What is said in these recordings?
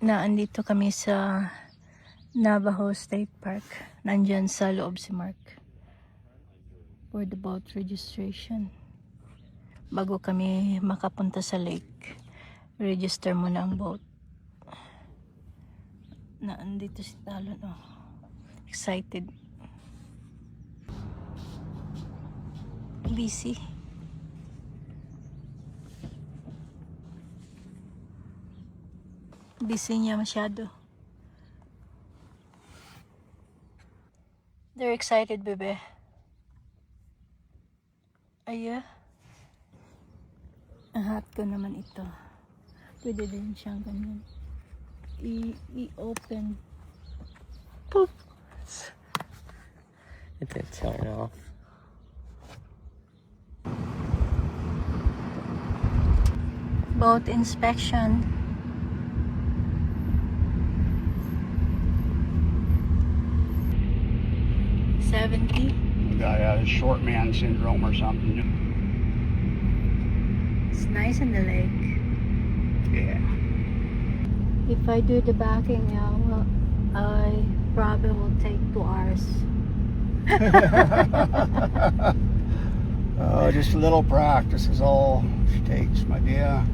na andito kami sa Navajo State Park. Nandyan sa loob si Mark for the boat registration. Bago kami makapunta sa lake, register muna ang boat. Na andito si Talon, oh. Excited. Busy. Busy niya masyado. They're excited, bebe. Aya. Ang hot ko naman ito. Pwede din siyang ganyan. I-open. Poop. It did turn off. Boat inspection. $70. Guy has short man syndrome or something. It's nice in the lake. Yeah. If I do the backing now, well, I probably will take 2 hours. Just a little practice is all she takes, my dear.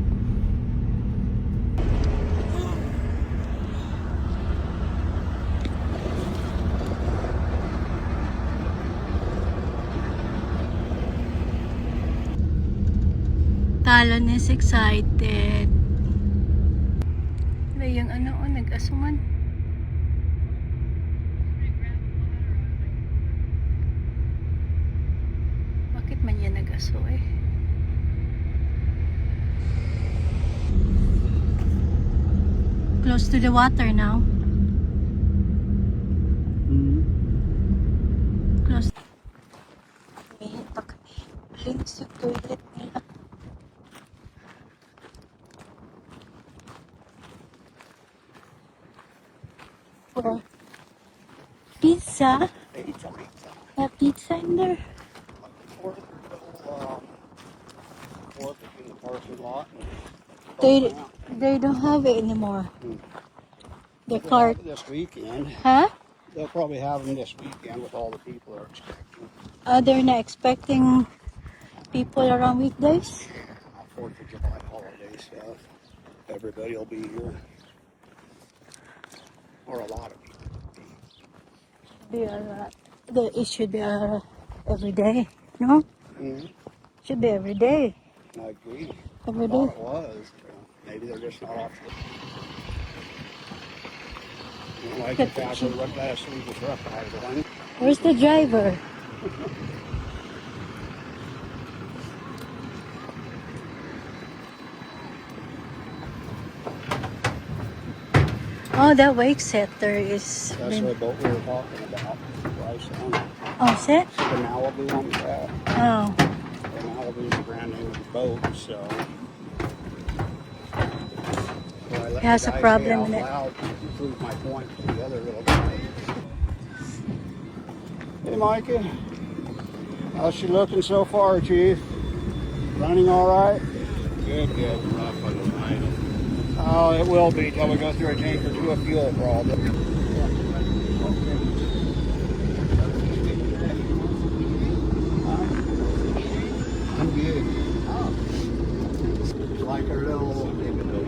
Talon is excited. Yung ano, oh, nag-asuman. Bakit man yan nag-aso eh? Close to the water now. Close. Umihin pa kami. Linis yung toilet nila. Oh. Pizza? Pizza in there? They don't have it anymore. The cart. This weekend. Huh? They'll probably have them this weekend with all the people are expecting. They're not expecting people around weekdays? 4th of July holiday stuff. Everybody will be here. Or a lot of people. It should be every day, no? Mm-hmm. Should be every day. I agree. Every I day. thought it was. Maybe they're just not off. You know, like the fact that went last week was rough. I was one. Where's the driver? Oh, that wake setter is... That's the boat we were talking about. Bryce on. Oh, is it? The Malibu on that. Oh. The Malibu is the brand name of the boat, so. It has a problem in it. To prove my point to the other little guy. Hey, Micah. How's she looking so far, Chief? Running all right? Good. Rough on the line. Oh, it will be till we go through a tank or two of fuel, probably. I'm good. It's like a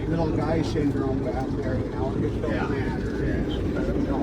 little guy syndrome back there, you know. It just don't matter. Yes. Let him go.